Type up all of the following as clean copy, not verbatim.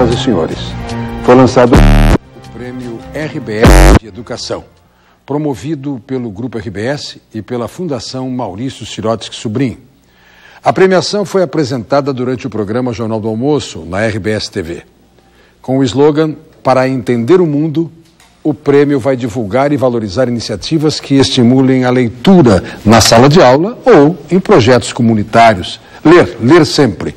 Senhoras e senhores, foi lançado o Prêmio RBS de Educação, promovido pelo Grupo RBS e pela Fundação Maurício Sirotsky Sobrinho. A premiação foi apresentada durante o programa Jornal do Almoço, na RBS TV. Com o slogan "Para entender o mundo", o prêmio vai divulgar e valorizar iniciativas que estimulem a leitura na sala de aula ou em projetos comunitários. Ler sempre.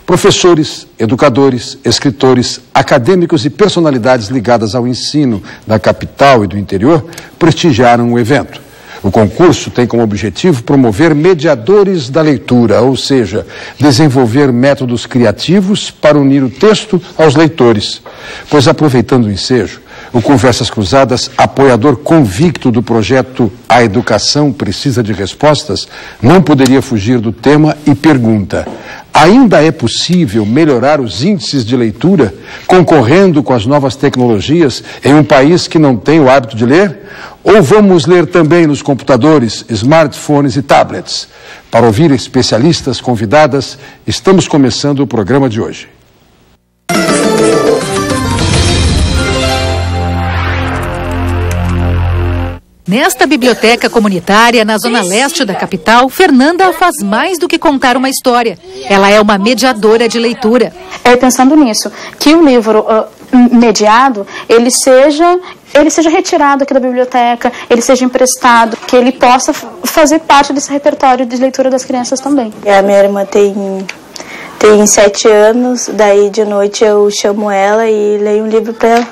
Professores, educadores, escritores, acadêmicos e personalidades ligadas ao ensino da capital e do interior prestigiaram o evento. O concurso tem como objetivo promover mediadores da leitura, ou seja, desenvolver métodos criativos para unir o texto aos leitores. Pois, aproveitando o ensejo, o Conversas Cruzadas, apoiador convicto do projeto A Educação Precisa de Respostas, não poderia fugir do tema e pergunta: ainda é possível melhorar os índices de leitura, concorrendo com as novas tecnologias em um país que não tem o hábito de ler? Ou vamos ler também nos computadores, smartphones e tablets? Para ouvir especialistas convidadas, estamos começando o programa de hoje. Nesta biblioteca comunitária, na zona leste da capital, Fernanda faz mais do que contar uma história. Ela é uma mediadora de leitura. É pensando nisso, que o livro mediado, ele seja retirado aqui da biblioteca, ele seja emprestado, que ele possa fazer parte desse repertório de leitura das crianças também. A minha irmã tem 7 anos, daí de noite eu chamo ela e leio um livro para ela.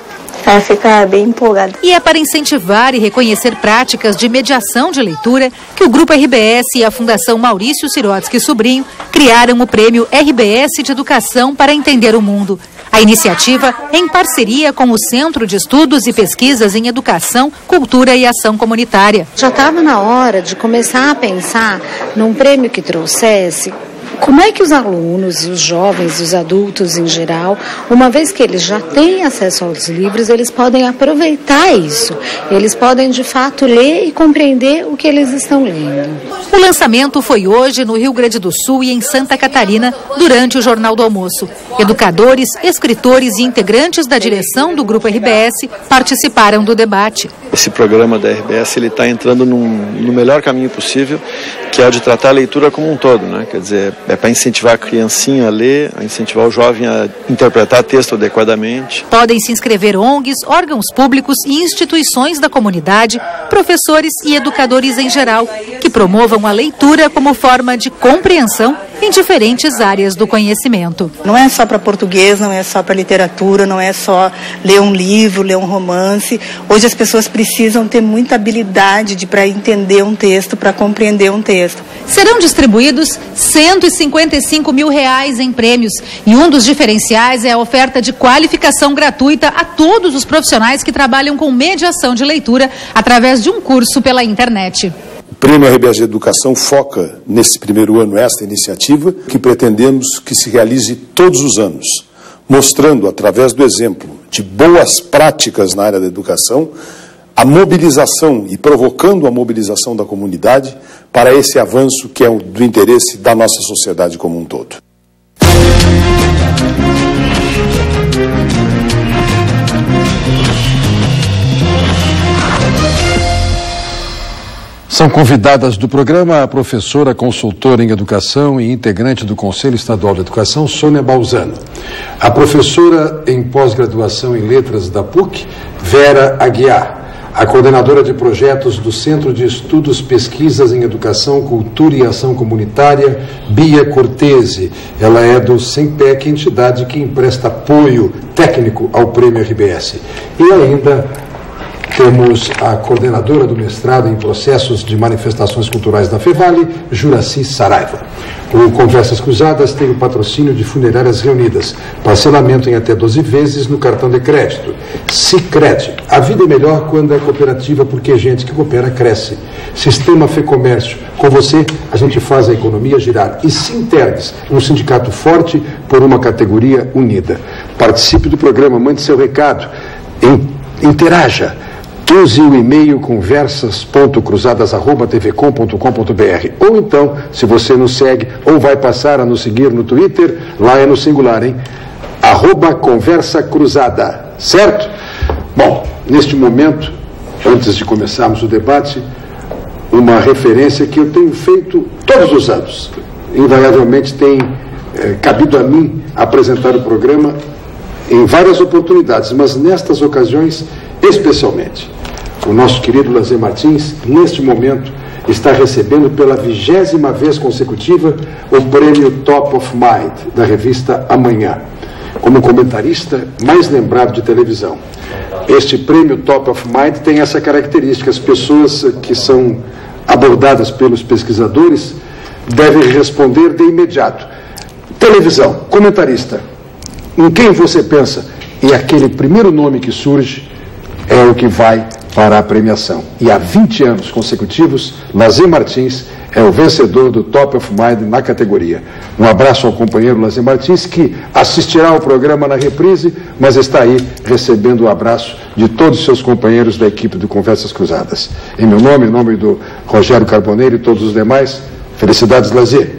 Ela fica bem empolgada. E é para incentivar e reconhecer práticas de mediação de leitura que o Grupo RBS e a Fundação Maurício Sirotsky Sobrinho criaram o Prêmio RBS de Educação para Entender o Mundo. A iniciativa é em parceria com o Centro de Estudos e Pesquisas em Educação, Cultura e Ação Comunitária. Já estava na hora de começar a pensar num prêmio que trouxesse como é que os alunos, os jovens, os adultos em geral, uma vez que eles já têm acesso aos livros, eles podem aproveitar isso. Eles podem, de fato, ler e compreender o que eles estão lendo. O lançamento foi hoje no Rio Grande do Sul e em Santa Catarina, durante o Jornal do Almoço. Educadores, escritores e integrantes da direção do Grupo RBS participaram do debate. Esse programa da RBS está entrando no melhor caminho possível, que é o de tratar a leitura como um todo, né? Quer dizer, é para incentivar a criancinha a ler, a incentivar o jovem a interpretar texto adequadamente. Podem se inscrever ONGs, órgãos públicos e instituições da comunidade, professores e educadores em geral, que promovam a leitura como forma de compreensão em diferentes áreas do conhecimento. Não é só para português, não é só para literatura, não é só ler um livro, ler um romance. Hoje as pessoas precisam ter muita habilidade para entender um texto, para compreender um texto. Serão distribuídos R$155 mil em prêmios e um dos diferenciais é a oferta de qualificação gratuita a todos os profissionais que trabalham com mediação de leitura através de um curso pela internet. O Prêmio RBS de Educação foca, nesse primeiro ano, esta iniciativa que pretendemos que se realize todos os anos, mostrando, através do exemplo de boas práticas na área da educação, a mobilização e provocando a mobilização da comunidade para esse avanço que é do interesse da nossa sociedade como um todo. São convidadas do programa a professora, consultora em educação e integrante do Conselho Estadual de Educação, Sônia Balzano. A professora em pós-graduação em letras da PUC, Vera Aguiar. A coordenadora de projetos do Centro de Estudos Pesquisas em Educação, Cultura e Ação Comunitária, Bia Cortese. Ela é do SEMPEC, entidade que empresta apoio técnico ao Prêmio RBS. E ainda temos a coordenadora do mestrado em processos de manifestações culturais da FEVALE, Juraci Saraiva. O Conversas Cruzadas tem o patrocínio de Funerárias Reunidas, parcelamento em até 12 vezes no cartão de crédito. Sicredi, a vida é melhor quando é cooperativa, porque gente que coopera cresce. Sistema FEComércio, com você a gente faz a economia girar. E Sintergs, um sindicato forte por uma categoria unida. Participe do programa, mande seu recado, interaja. Use o e-mail conversas.cruzadas@tvcom.com.br ou então, se você nos segue ou vai passar a nos seguir no Twitter, lá é no singular, hein? @Conversa Cruzada, certo? Bom, neste momento, antes de começarmos o debate, uma referência que eu tenho feito todos os anos. Invariavelmente tem cabido a mim apresentar o programa em várias oportunidades, mas nestas ocasiões especialmente. O nosso querido Lazer Martins, neste momento, está recebendo pela 20ª vez consecutiva o prêmio Top of Mind da revista Amanhã, como comentarista mais lembrado de televisão. Este prêmio Top of Mind tem essa característica: as pessoas que são abordadas pelos pesquisadores devem responder de imediato. Televisão, comentarista, em quem você pensa? E aquele primeiro nome que surge é o que vai para a premiação. E há 20 anos consecutivos, Lazer Martins é o vencedor do Top of Mind na categoria. Um abraço ao companheiro Lazer Martins, que assistirá ao programa na reprise, mas está aí recebendo o abraço de todos os seus companheiros da equipe do Conversas Cruzadas. Em meu nome, em nome do Rogério Carboneiro e todos os demais, felicidades, Lazer.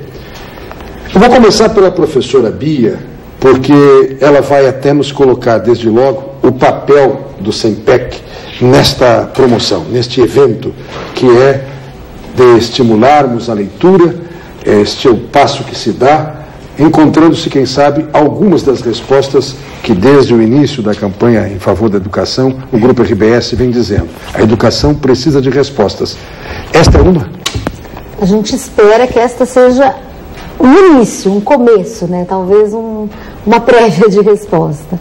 Eu vou começar pela professora Bia, porque ela vai até nos colocar, desde logo, o papel do SEMPEC nesta promoção, neste evento, que é de estimularmos a leitura. Este é o passo que se dá, encontrando-se, quem sabe, algumas das respostas que desde o início da campanha em favor da educação, o Grupo RBS vem dizendo. A educação precisa de respostas. Esta é uma? A gente espera que esta seja um início, um começo, né? Talvez uma prévia de resposta.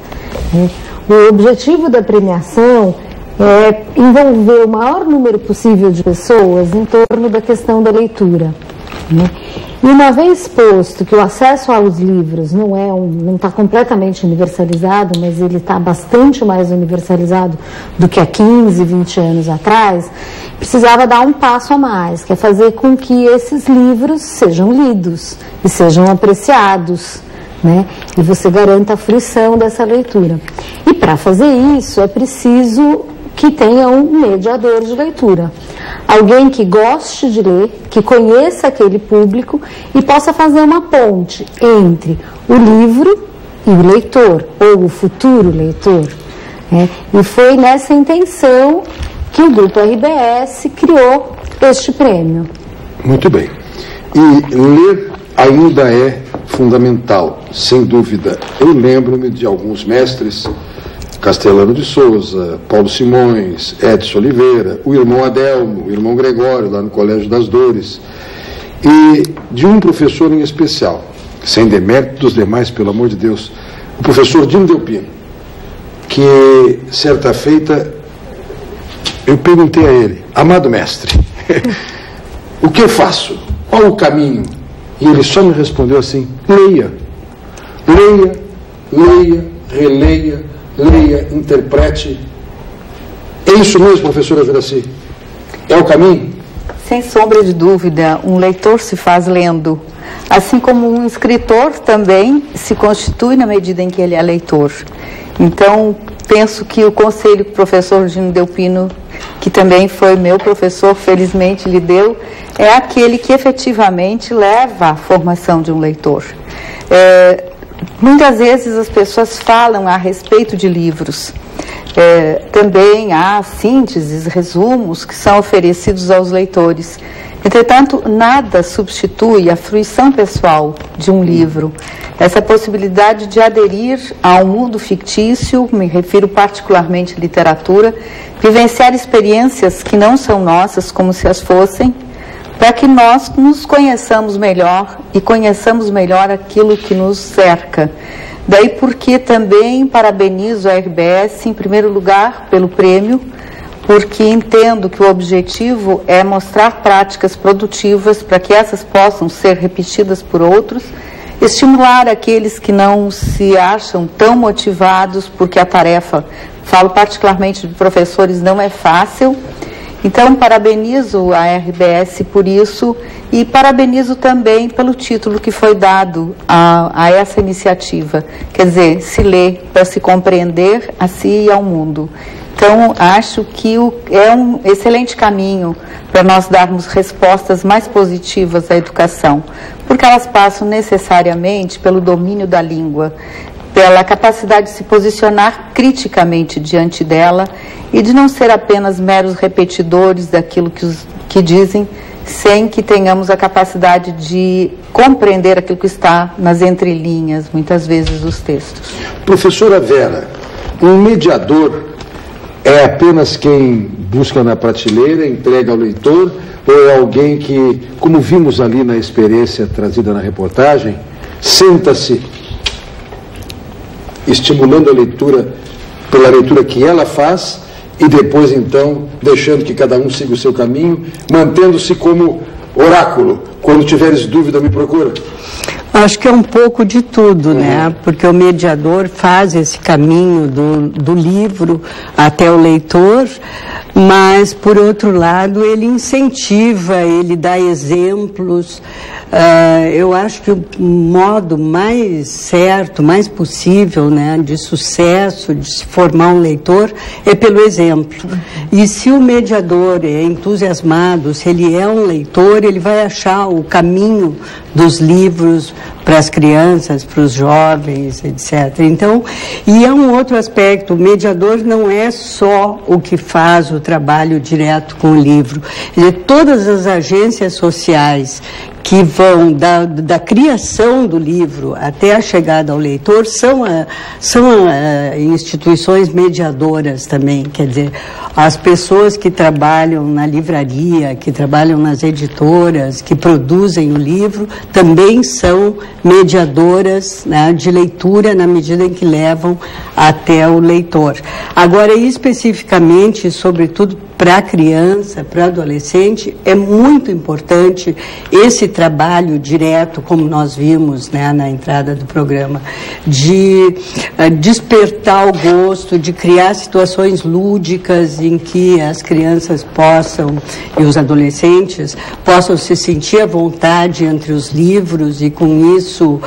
O objetivo da premiação é envolver o maior número possível de pessoas em torno da questão da leitura, né? E uma vez posto que o acesso aos livros não está completamente universalizado, mas ele está bastante mais universalizado do que há 15, 20 anos atrás, precisava dar um passo a mais, que é fazer com que esses livros sejam lidos e sejam apreciados, né? E você garanta a fruição dessa leitura. E para fazer isso é preciso que tenha um mediador de leitura. Alguém que goste de ler, que conheça aquele público e possa fazer uma ponte entre o livro e o leitor, ou o futuro leitor, né? E foi nessa intenção que o Grupo RBS criou este prêmio. Muito bem. E ler ainda é fundamental, sem dúvida. Eu lembro-me de alguns mestres, Castelano de Souza, Paulo Simões, Edson Oliveira, o irmão Adelmo, o irmão Gregório, lá no Colégio das Dores, e de um professor em especial, sem demérito dos demais, pelo amor de Deus, o professor Dino Delpino, que, certa feita, eu perguntei a ele: amado mestre, o que eu faço? Qual o caminho? E ele só me respondeu assim: leia, leia, leia, releia, leia, interprete. É isso mesmo, professora Juraci? É o caminho? Sem sombra de dúvida, um leitor se faz lendo, assim como um escritor também se constitui na medida em que ele é leitor. Então, penso que o conselho que o professor Dino Delpino, que também foi meu professor, felizmente lhe deu, é aquele que efetivamente leva à formação de um leitor. Muitas vezes as pessoas falam a respeito de livros. Também há sínteses, resumos que são oferecidos aos leitores. Entretanto, nada substitui a fruição pessoal de um livro. Essa possibilidade de aderir a um mundo fictício, me refiro particularmente à literatura, vivenciar experiências que não são nossas, como se as fossem, para que nós nos conheçamos melhor e conheçamos melhor aquilo que nos cerca. Daí porque também parabenizo a RBS, em primeiro lugar, pelo prêmio, porque entendo que o objetivo é mostrar práticas produtivas para que essas possam ser repetidas por outros, estimular aqueles que não se acham tão motivados, porque a tarefa, falo particularmente de professores, não é fácil. Então, parabenizo a RBS por isso e parabenizo também pelo título que foi dado a essa iniciativa. Quer dizer, se ler para se compreender a si e ao mundo. Então, acho que é um excelente caminho para nós darmos respostas mais positivas à educação, porque elas passam necessariamente pelo domínio da língua. pela capacidade de se posicionar criticamente diante dela e de não ser apenas meros repetidores daquilo que dizem, sem que tenhamos a capacidade de compreender aquilo que está nas entrelinhas, muitas vezes, dos textos. Professora Vera, um mediador é apenas quem busca na prateleira, entrega ao leitor, ou é alguém que, como vimos ali na experiência trazida na reportagem, senta-se estimulando a leitura pela leitura que ela faz e depois, então, deixando que cada um siga o seu caminho, mantendo-se como oráculo. Quando tiveres dúvida, me procura. Acho que é um pouco de tudo, né? Porque o mediador faz esse caminho do livro até o leitor, mas, por outro lado, ele incentiva, ele dá exemplos. Eu acho que o modo mais certo, mais possível, né, de sucesso, de se formar um leitor, é pelo exemplo. E se o mediador é entusiasmado, se ele é um leitor, ele vai achar o caminho dos livros para as crianças, para os jovens, etc. Então, e é um outro aspecto, o mediador não é só o que faz o trabalho direto com o livro. Todas as agências sociais que vão da criação do livro até a chegada ao leitor são instituições mediadoras também, quer dizer, as pessoas que trabalham na livraria, que trabalham nas editoras, que produzem o livro, também são mediadoras, né, de leitura na medida em que levam até o leitor. Agora, especificamente, sobretudo para a criança, para o adolescente, é muito importante esse trabalho direto, como nós vimos, né, na entrada do programa, de despertar o gosto, de criar situações lúdicas em que as crianças possam, e os adolescentes, possam se sentir à vontade entre os livros e, com isso,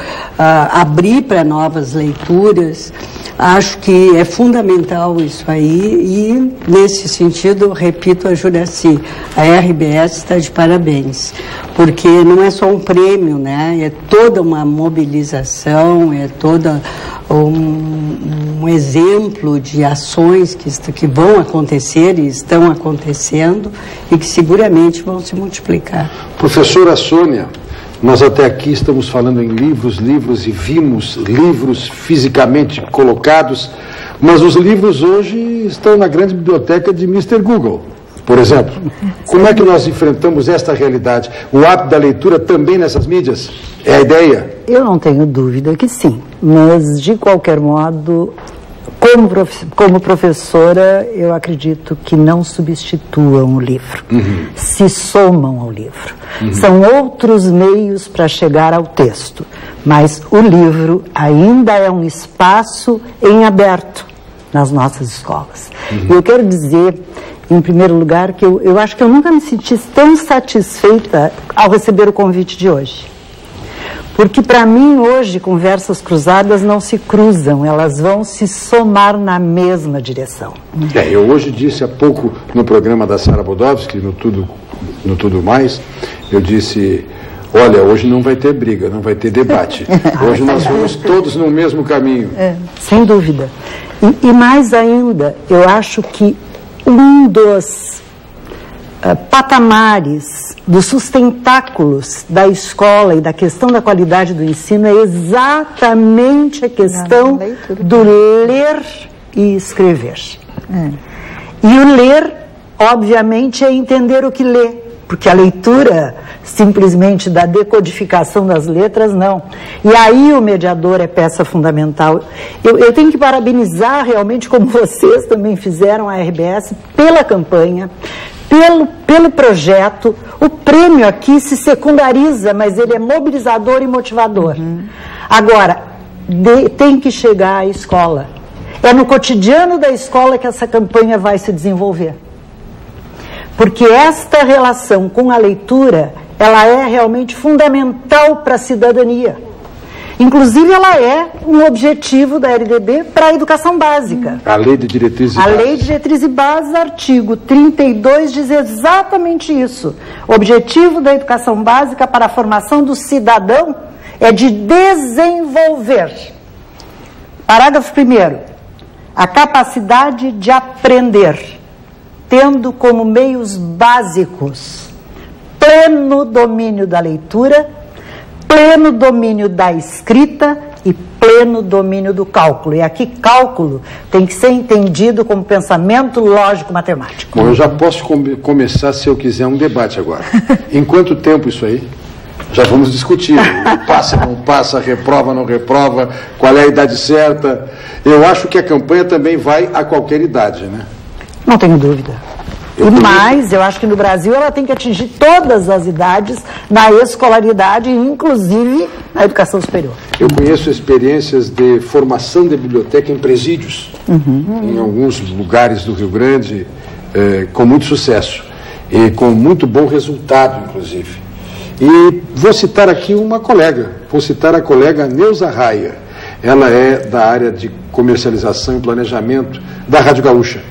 abrir para novas leituras. Acho que é fundamental isso aí e, nesse sentido, repito a Juraci, a RBS está de parabéns, porque não é só um prêmio, né? É toda uma mobilização, é toda um exemplo de ações que vão acontecer e estão acontecendo e que seguramente vão se multiplicar. Professora Sônia, nós até aqui estamos falando em livros e vimos livros fisicamente colocados, mas os livros hoje estão na grande biblioteca de Mr. Google, por exemplo. Como é que nós enfrentamos esta realidade? O hábito da leitura também nessas mídias? É a ideia? Eu não tenho dúvida que sim, mas de qualquer modo, como professora, eu acredito que não substituam o livro, se somam ao livro. São outros meios para chegar ao texto, mas o livro ainda é um espaço em aberto nas nossas escolas. E eu quero dizer, em primeiro lugar, que eu acho que eu nunca me senti tão satisfeita ao receber o convite de hoje. Porque, para mim, hoje, conversas cruzadas não se cruzam, elas vão se somar na mesma direção. Eu hoje disse há pouco, no programa da Sara Bodovsky, no Tudo Mais, eu disse, olha, hoje não vai ter briga, não vai ter debate. Hoje nós vamos todos no mesmo caminho. Sem dúvida. E mais ainda, eu acho que um dos patamares, dos sustentáculos da escola e da questão da qualidade do ensino é exatamente a questão do ler e escrever. E o ler, obviamente, é entender o que lê, porque a leitura simplesmente da decodificação das letras, não. E aí o mediador é peça fundamental. Eu tenho que parabenizar realmente, como vocês também fizeram, a RBS, pela campanha, pelo projeto. O prêmio aqui se secundariza, mas ele é mobilizador e motivador. Agora, tem que chegar à escola. É no cotidiano da escola que essa campanha vai se desenvolver. Porque esta relação com a leitura, ela é realmente fundamental para a cidadania. Inclusive, ela é um objetivo da LDB para a educação básica. A Lei de Diretrizes e Bases. A Lei de Diretrizes e Bases, artigo 32, diz exatamente isso. O objetivo da educação básica para a formação do cidadão é de desenvolver Parágrafo 1º. A capacidade de aprender, tendo como meios básicos pleno domínio da leitura, pleno domínio da escrita e pleno domínio do cálculo. E aqui cálculo tem que ser entendido como pensamento lógico-matemático. Bom, eu já posso começar, se eu quiser, um debate agora. Em quanto tempo isso aí? Já vamos discutir. Passa, não passa, reprova, não reprova, qual é a idade certa. Eu acho que a campanha também vai a qualquer idade, né? Não tenho dúvida. Eu acho que no Brasil ela tem que atingir todas as idades na escolaridade, inclusive na educação superior. Eu conheço experiências de formação de biblioteca em presídios, em alguns lugares do Rio Grande, com muito sucesso e com muito bom resultado, inclusive. E vou citar aqui uma colega, a colega Neuza Raia. Ela é da área de comercialização e planejamento da Rádio Gaúcha.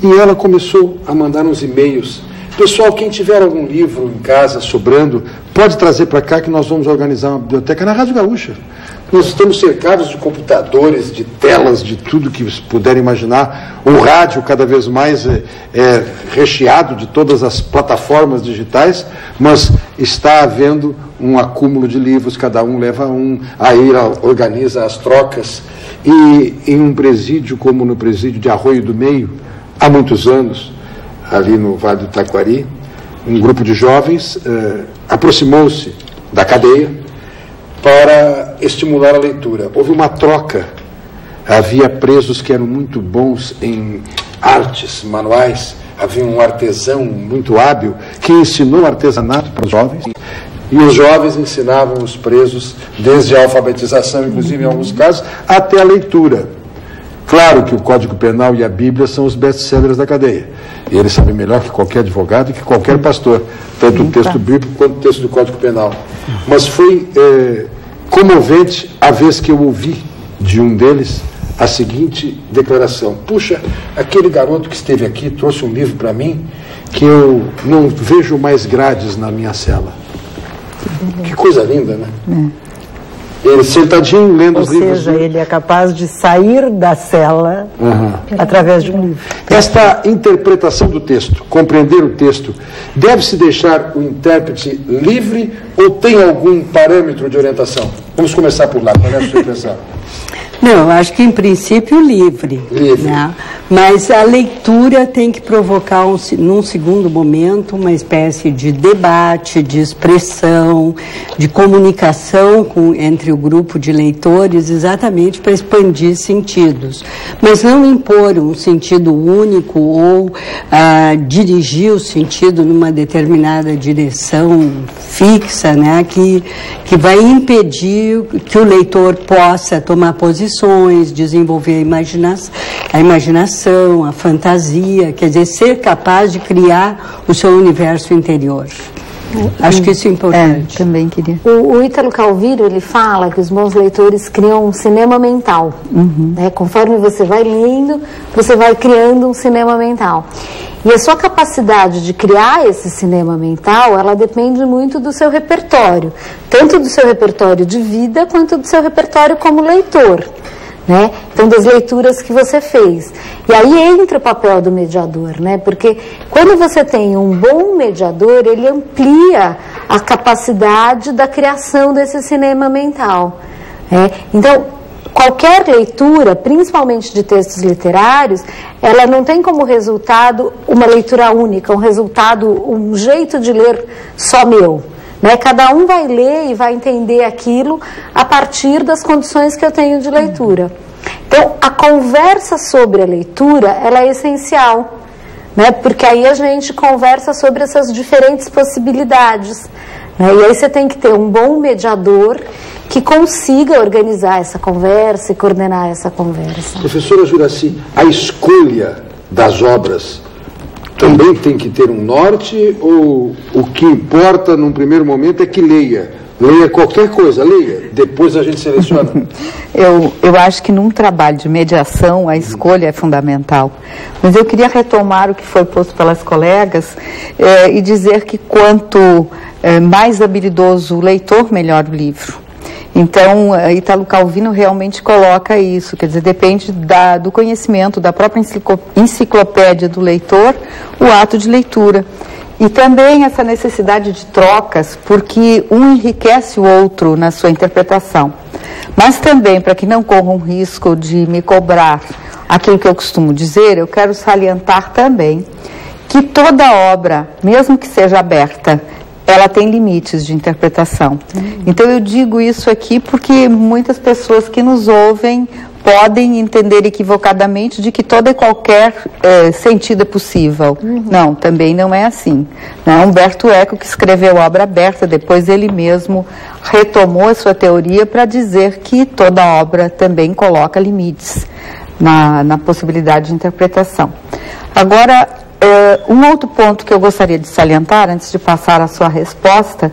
E ela começou a mandar uns e-mails. Pessoal, quem tiver algum livro em casa sobrando, pode trazer para cá que nós vamos organizar uma biblioteca na Rádio Gaúcha. Nós estamos cercados de computadores, de telas, de tudo que vocês puderem imaginar. O rádio cada vez mais é recheado de todas as plataformas digitais, mas está havendo um acúmulo de livros, cada um leva um, aí organiza as trocas. E em um presídio, como no presídio de Arroio do Meio, há muitos anos, ali no Vale do Taquari, um grupo de jovens aproximou-se da cadeia para estimular a leitura. Houve uma troca, havia presos que eram muito bons em artes, manuais, havia um artesão muito hábil que ensinou artesanato para os jovens, e os jovens ensinavam os presos desde a alfabetização, inclusive em alguns casos, até a leitura. Claro que o Código Penal e a Bíblia são os best-sellers da cadeia. E eles sabem melhor que qualquer advogado e que qualquer pastor, tanto o texto bíblico quanto o texto do Código Penal. Mas foi comovente a vez que eu ouvi de um deles a seguinte declaração: puxa, aquele garoto que esteve aqui trouxe um livro para mim que eu não vejo mais grades na minha cela. Que coisa linda, né? Ele sentadinho lendo os livros. Ou seja, ele é capaz de sair da cela através de um livro. Esta interpretação do texto, compreender o texto, deve-se deixar o intérprete livre ou tem algum parâmetro de orientação? Vamos começar por lá, qual é a sua impressão? Não, eu acho que em princípio livre. Né? Mas a leitura tem que provocar, num segundo momento, uma espécie de debate, de expressão, de comunicação entre o grupo de leitores, exatamente para expandir sentidos. Mas não impor um sentido único ou dirigir o sentido numa determinada direção fixa, né? que vai impedir que o leitor possa tomar posições, desenvolver a imaginação, a fantasia, quer dizer, ser capaz de criar o seu universo interior. Acho que isso é importante. Também queria. O Ítalo Calvino, ele fala que os bons leitores criam um cinema mental. Né? Conforme você vai lendo, você vai criando um cinema mental. E a sua capacidade de criar esse cinema mental, ela depende muito do seu repertório. Tanto do seu repertório de vida, quanto do seu repertório como leitor. Né? Então, das leituras que você fez. E aí entra o papel do mediador, né? Porque quando você tem um bom mediador, ele amplia a capacidade da criação desse cinema mental. Né? Então, qualquer leitura, principalmente de textos literários, ela não tem como resultado uma leitura única, um jeito de ler só meu. Né? Cada um vai ler e vai entender aquilo a partir das condições que eu tenho de leitura. Então, a conversa sobre a leitura, ela é essencial, né? Porque aí a gente conversa sobre essas diferentes possibilidades. Né? E aí você tem que ter um bom mediador que consiga organizar essa conversa e coordenar essa conversa. Professora Juracy, a escolha das obras também tem que ter um norte, ou o que importa num primeiro momento é que leia qualquer coisa, leia, depois a gente seleciona? Eu acho que num trabalho de mediação a escolha é fundamental, mas eu queria retomar o que foi posto pelas colegas e dizer que quanto mais habilidoso o leitor, melhor o livro. Então, Italo Calvino realmente coloca isso, quer dizer, depende do conhecimento, da própria enciclopédia do leitor, o ato de leitura. E também essa necessidade de trocas, porque um enriquece o outro na sua interpretação. Mas também, para que não corra um risco de me cobrar aquilo que eu costumo dizer, eu quero salientar também que toda obra, mesmo que seja aberta, ela tem limites de interpretação. Então eu digo isso aqui porque muitas pessoas que nos ouvem podem entender equivocadamente de que todo e qualquer sentido é possível. Não, também não é assim. Não é Humberto Eco que escreveu Obra Aberta, depois ele mesmo retomou a sua teoria para dizer que toda obra também coloca limites na possibilidade de interpretação. Agora, um outro ponto que eu gostaria de salientar, antes de passar a sua resposta,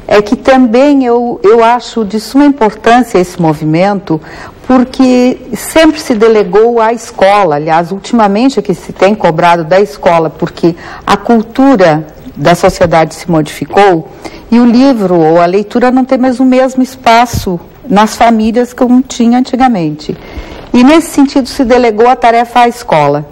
é que também eu acho de suma importância esse movimento, porque sempre se delegou à escola. Aliás, ultimamente é que se tem cobrado da escola, porque a cultura da sociedade se modificou e o livro ou a leitura não tem mais o mesmo espaço nas famílias como tinha antigamente. E nesse sentido se delegou a tarefa à escola.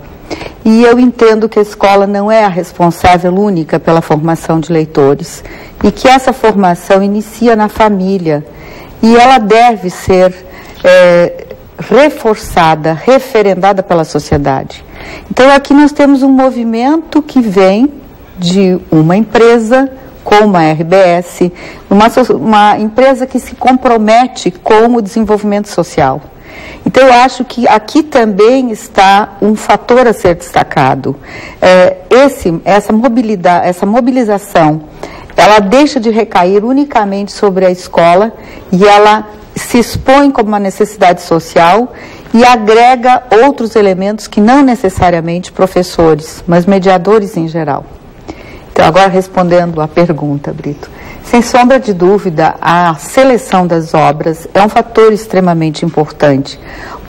E eu entendo que a escola não é a responsável única pela formação de leitores e que essa formação inicia na família e ela deve ser reforçada, referendada pela sociedade. Então aqui nós temos um movimento que vem de uma empresa como a RBS, uma empresa que se compromete com o desenvolvimento social. Então eu acho que aqui também está um fator a ser destacado. Essa mobilização, ela deixa de recair unicamente sobre a escola e ela se expõe como uma necessidade social e agrega outros elementos que não necessariamente professores, mas mediadores em geral. Então agora respondendo à pergunta, Brito. Sem sombra de dúvida, a seleção das obras é um fator extremamente importante,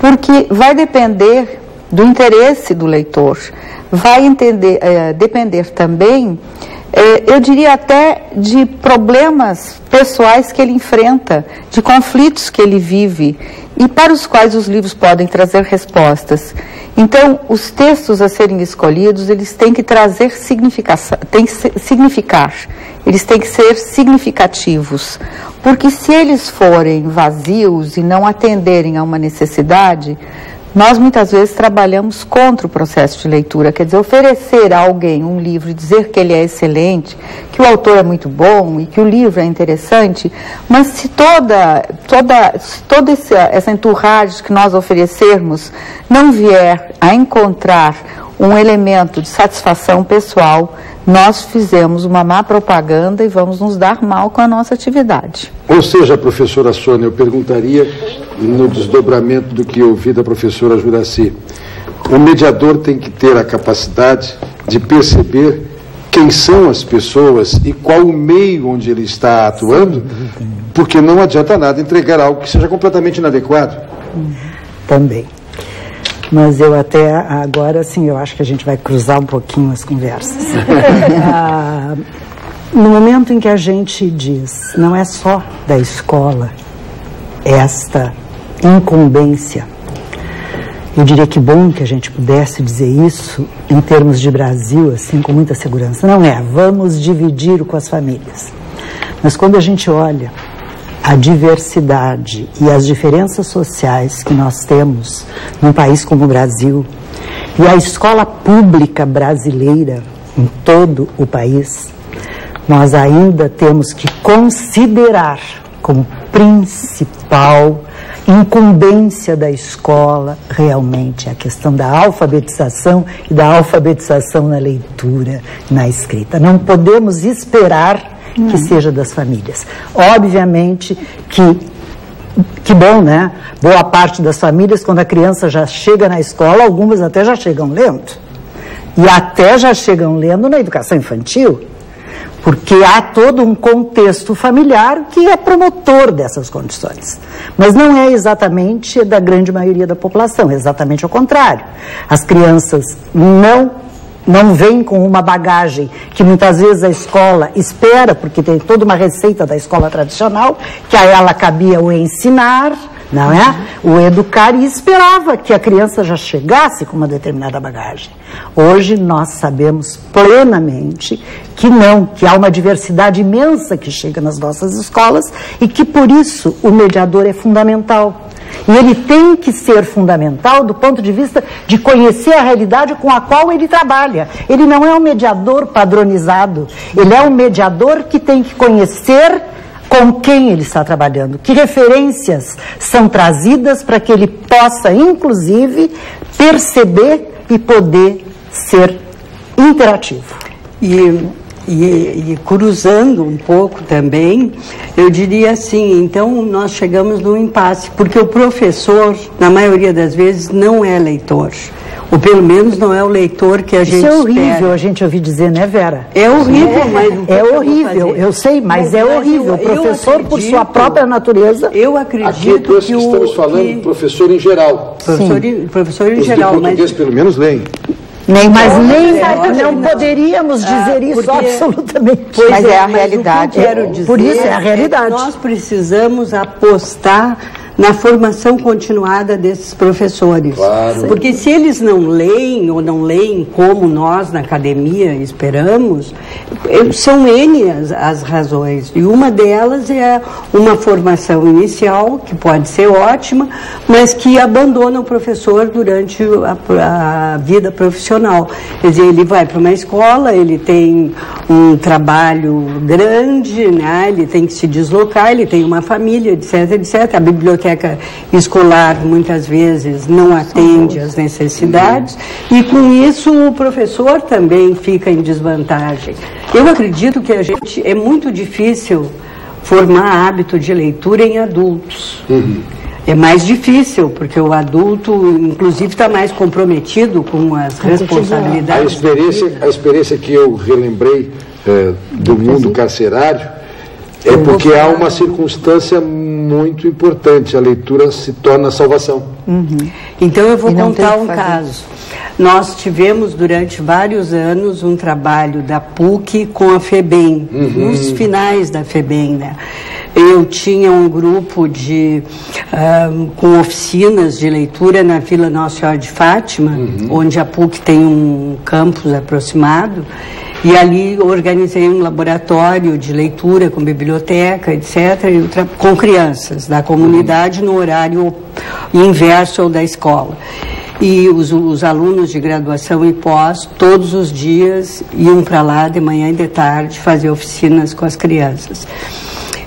porque vai depender do interesse do leitor, vai depender também, eu diria até, de problemas pessoais que ele enfrenta, de conflitos que ele vive e para os quais os livros podem trazer respostas. Então, os textos a serem escolhidos, eles têm que trazer significar, eles têm que ser significativos, porque se eles forem vazios e não atenderem a uma necessidade, nós muitas vezes trabalhamos contra o processo de leitura, quer dizer, oferecer a alguém um livro e dizer que ele é excelente, que o autor é muito bom e que o livro é interessante, mas se toda essa entourage que nós oferecermos não vier a encontrar um elemento de satisfação pessoal, nós fizemos uma má propaganda e vamos nos dar mal com a nossa atividade. Ou seja, professora Sônia, eu perguntaria no desdobramento do que eu ouvi da professora Juracy, o mediador tem que ter a capacidade de perceber quem são as pessoas e qual o meio onde ele está atuando, porque não adianta nada entregar algo que seja completamente inadequado. Também. Mas eu até agora, sim, eu acho que a gente vai cruzar um pouquinho as conversas. No momento em que a gente diz, não é só da escola esta incumbência, eu diria que bom que a gente pudesse dizer isso em termos de Brasil, assim, com muita segurança. Não é, vamos dividir com as famílias. Mas quando a gente olha a diversidade e as diferenças sociais que nós temos num país como o Brasil e a escola pública brasileira em todo o país, nós ainda temos que considerar como principal incumbência da escola realmente a questão da alfabetização e da alfabetização na leitura, na escrita. Não podemos esperar que seja das famílias. Obviamente que bom, né? Boa parte das famílias, quando a criança já chega na escola, algumas até já chegam lendo. E até já chegam lendo na educação infantil, porque há todo um contexto familiar que é promotor dessas condições. Mas não é exatamente da grande maioria da população, é exatamente ao contrário. As crianças não não vem com uma bagagem que muitas vezes a escola espera, porque tem toda uma receita da escola tradicional, que a ela cabia o ensinar, não é? O educar, e esperava que a criança já chegasse com uma determinada bagagem. Hoje nós sabemos plenamente que não, que há uma diversidade imensa que chega nas nossas escolas e que por isso o mediador é fundamental. E ele tem que ser fundamental do ponto de vista de conhecer a realidade com a qual ele trabalha. Ele não é um mediador padronizado, ele é um mediador que tem que conhecer com quem ele está trabalhando, que referências são trazidas para que ele possa, inclusive, perceber e poder ser interativo. E cruzando um pouco também, eu diria assim, então nós chegamos num impasse, porque o professor, na maioria das vezes, não é leitor. Ou pelo menos não é o leitor que a gente espera. Isso é horrível, a gente ouvir dizer, né, Vera? É horrível, mas... É horrível, eu sei, mas é horrível. O professor, por sua própria natureza... Eu acredito aqui que estamos falando professor em geral. Professor em Os geral, de português, pelo menos, leem. Não poderíamos dizer isso absolutamente. Mas é a realidade. Por isso é a realidade. Nós precisamos apostar na formação continuada desses professores. Claro. Porque se eles não leem, ou não leem como nós na academia esperamos, são N as razões. E uma delas é uma formação inicial, que pode ser ótima, mas que abandona o professor durante a vida profissional. Quer dizer, ele vai para uma escola, ele tem um trabalho grande, né? Ele tem que se deslocar, ele tem uma família, etc, etc. A biblioteca escolar muitas vezes não atende às necessidades e com isso o professor também fica em desvantagem. Eu acredito que é muito difícil formar hábito de leitura em adultos. É mais difícil, porque o adulto, inclusive, está mais comprometido com as responsabilidades. A experiência que eu relembrei do mundo carcerário é porque há uma circunstância muito importante, a leitura se torna salvação. Então eu vou contar um caso. Nós tivemos durante vários anos um trabalho da PUC com a FEBEM, nos finais da FEBEM, né? Eu tinha um grupo com oficinas de leitura na Vila Nossa Senhora de Fátima, onde a PUC tem um campus aproximado, e ali organizei um laboratório de leitura com biblioteca, etc., com crianças da comunidade no horário inverso ao da escola. E os alunos de graduação e pós, todos os dias, iam para lá de manhã e de tarde fazer oficinas com as crianças.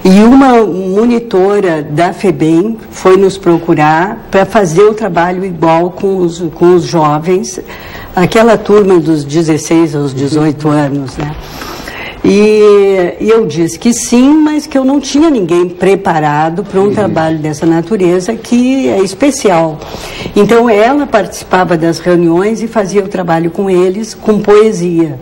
E uma monitora da FEBEM foi nos procurar para fazer o trabalho igual com os jovens, aquela turma dos 16 aos 18 anos, né? E eu disse que sim, mas que eu não tinha ninguém preparado para um trabalho dessa natureza, que é especial. Então ela participava das reuniões e fazia o trabalho com eles, com poesia.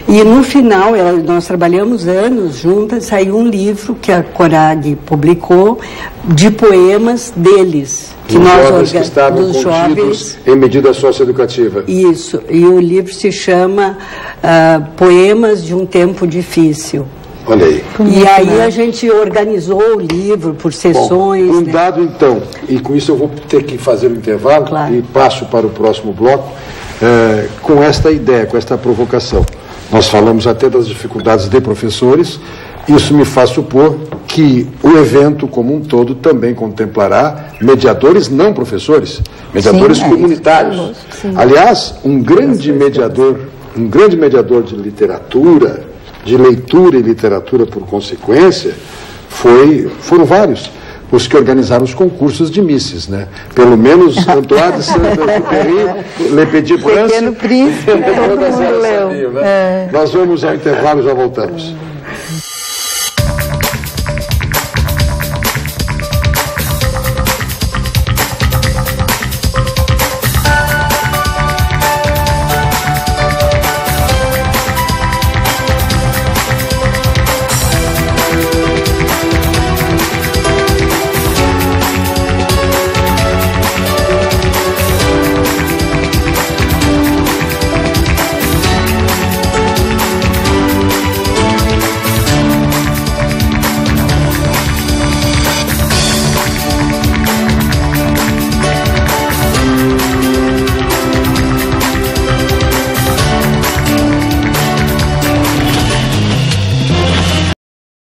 E no final, nós trabalhamos anos juntas, saiu um livro que a Corag publicou de poemas deles. Que nós que estavam contidos em medida socioeducativa. Isso, e o livro se chama Poemas de um Tempo Difícil. Olha aí. E aí a gente organizou o livro por sessões. Bom, dado então, e com isso eu vou ter que fazer um intervalo, claro, e passo para o próximo bloco, com esta ideia, com esta provocação. Nós falamos até das dificuldades de professores. Isso me faz supor que o evento como um todo também contemplará mediadores não professores, mediadores comunitários. Aliás, um grande mediador de literatura, de leitura e literatura por consequência, foram vários os que organizaram os concursos de Misses, né? Pelo menos Antoine de Saint-Exupéry, Le Petit Prince, Pequeno Príncipe, todo mundo leu. Nós vamos ao intervalo e já voltamos.